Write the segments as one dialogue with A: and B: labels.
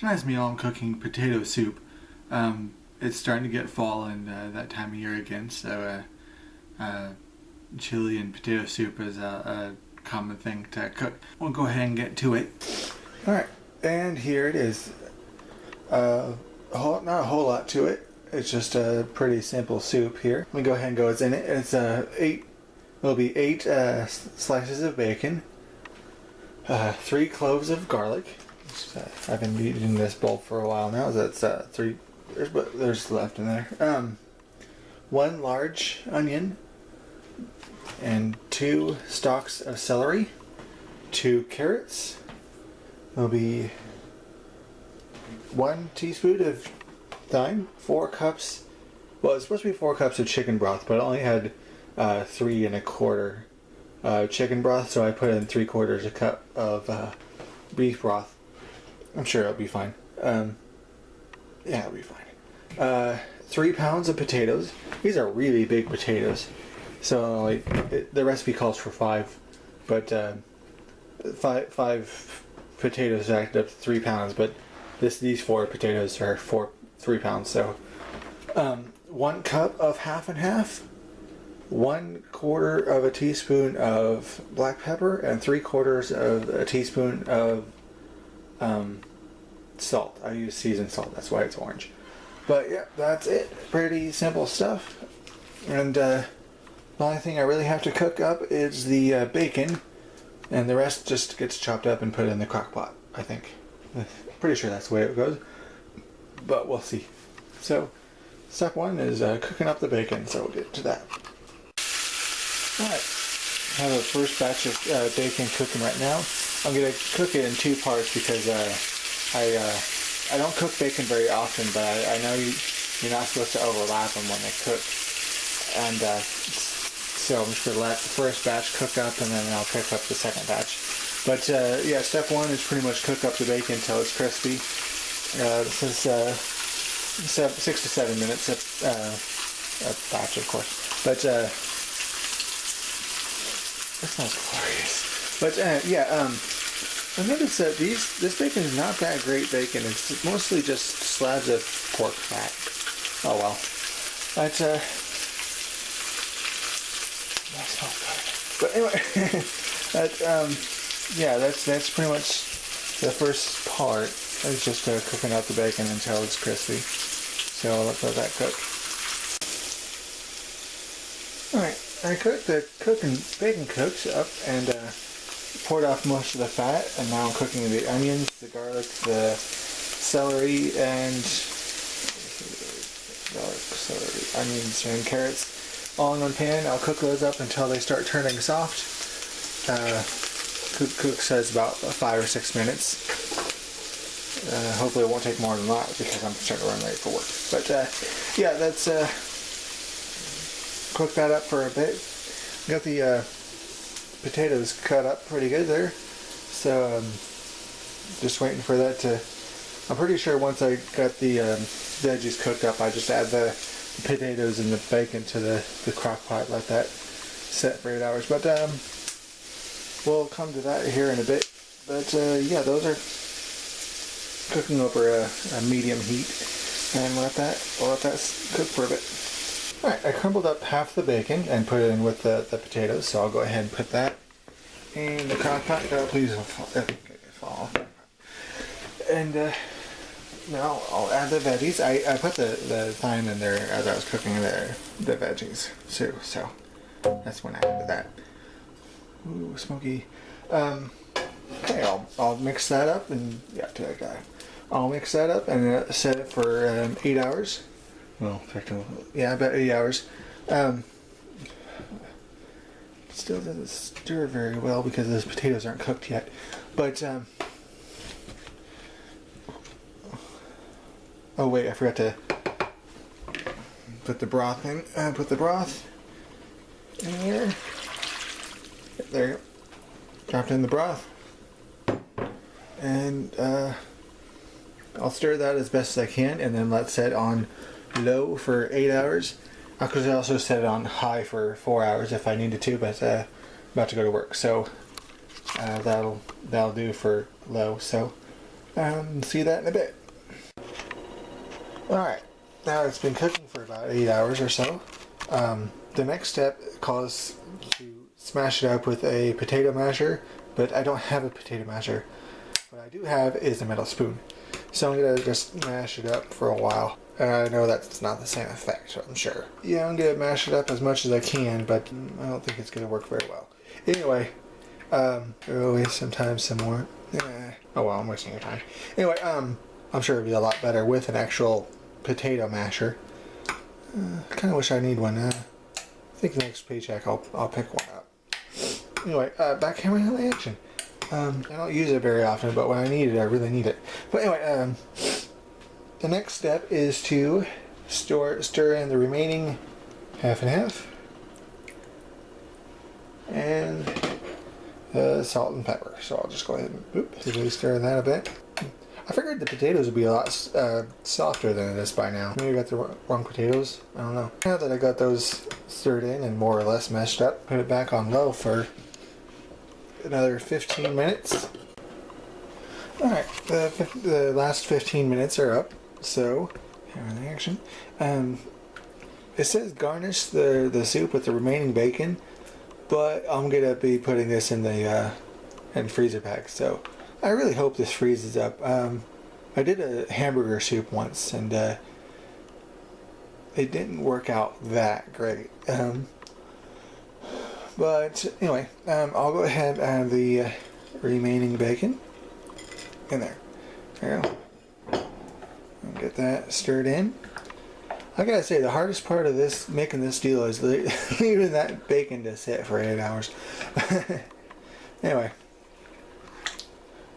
A: Tonight's meal I'm cooking potato soup. It's starting to get fall and that time of year again, so chili and potato soup is a common thing to cook. We'll go ahead and get to it. Alright, and here it is. Not a whole lot to it. It's just a pretty simple soup here. Let me go ahead and go what's in it. It's it'll be 8 slices of bacon, 3 cloves of garlic. I've been eating this bowl for a while now. That's 3. There's left in there. 1 large onion and 2 stalks of celery, 2 carrots. There'll be 1 teaspoon of thyme, 4 cups. Well, it's supposed to be 4 cups of chicken broth, but I only had 3 1/4 chicken broth, so I put in 3/4 a cup of beef broth. I'm sure it'll be fine. Yeah, it'll be fine. 3 pounds of potatoes. These are really big potatoes. So the recipe calls for 5, but 5 potatoes added up to 3 pounds. But these 4 potatoes are 3 pounds. So 1 cup of half and half, 1/4 of a teaspoon of black pepper, and 3/4 of a teaspoon of salt. I use seasoned salt, that's why it's orange. But yeah, that's it. Pretty simple stuff. And the only thing I really have to cook up is the bacon, and the rest just gets chopped up and put in the crock pot, I think. Pretty sure that's the way it goes, but we'll see. So step 1 is cooking up the bacon, so we'll get to that. Alright, I have a first batch of bacon cooking right now. I'm going to cook it in 2 parts because I don't cook bacon very often, but I know you're not supposed to overlap them when they cook. And so I'm just going to let the first batch cook up, and then I'll cook up the second batch. But yeah, step 1 is pretty much cook up the bacon until it's crispy. This is 6 to 7 minutes a batch, of course. But that smells glorious. But yeah, I noticed that this bacon is not that great bacon. It's mostly just slabs of pork fat. Oh well. But that smells good. But anyway, yeah, that's pretty much the first part. It's just cooking out the bacon until it's crispy. So I'll let that cook. Alright, bacon cooked up and poured off most of the fat, and now I'm cooking the onions, the garlic, the celery, onions, and carrots all in one pan. I'll cook those up until they start turning soft. Cook says about 5 or 6 minutes. Hopefully it won't take more than that because I'm starting to run late for work. But yeah, that's cook that up for a bit. Got the potatoes cut up pretty good there, so just waiting for that to. I'm pretty sure once I got the veggies cooked up, I just add the potatoes and the bacon to the crock pot, let that set for 8 hours. But we'll come to that here in a bit. But yeah, those are cooking over a medium heat, and we'll let that cook for a bit. Alright, I crumbled up half the bacon and put it in with the potatoes, so I'll go ahead and put that in the crock pot. Please don't fall. And now I'll add the veggies. I put the thyme in there as I was cooking the veggies too, so that's when I added that. Ooh, smoky. Okay, I'll mix that up and yeah, to that guy. I'll mix that up and set it for 8 hours. Well, yeah, about 8 hours. Still doesn't stir very well because those potatoes aren't cooked yet. But oh wait, I forgot to put the broth in. Put the broth in here. There you go. Dropped in the broth, and I'll stir that as best as I can, and then let it set on low for 8 hours. I could also set it on high for 4 hours if I needed to, but I'm about to go to work, so that'll do for low. So See that in a bit. Alright, now it's been cooking for about 8 hours or so. The next step calls to smash it up with a potato masher, but I don't have a potato masher. What I do have is a metal spoon. So I'm going to just mash it up for a while. I know that's not the same effect, I'm sure. Yeah, I'm going to mash it up as much as I can, but I don't think it's going to work very well. Anyway, always sometimes some more. Oh well, I'm wasting your time. Anyway, I'm sure it'd be a lot better with an actual potato masher. I kind of wish I need one. I think the next paycheck I'll pick one up. Anyway, backhammering on the action. I don't use it very often, but when I need it, I really need it. But anyway, the next step is to stir in the remaining half and half, and salt and pepper. So I'll just go ahead and stir that a bit. I figured the potatoes would be a lot softer than it is by now. Maybe I got the wrong potatoes. I don't know. Now that I got those stirred in and more or less meshed up, put it back on low for another 15 minutes. Alright, the last 15 minutes are up. So, here in the action. It says garnish the soup with the remaining bacon, but I'm going to be putting this in the freezer pack. So, I really hope this freezes up. I did a hamburger soup once, and it didn't work out that great. But anyway, I'll go ahead and add the remaining bacon in there. There you go. And get that stirred in. I gotta say, the hardest part of this, making this deal, is leaving that bacon to sit for 8 hours. Anyway.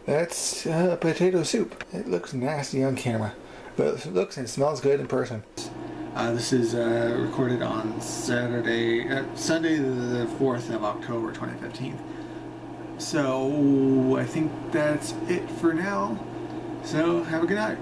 A: That's potato soup. It looks nasty on camera, but it looks and smells good in person. This is recorded on Sunday the 4th of October 2015. So I think that's it for now. So have a good night.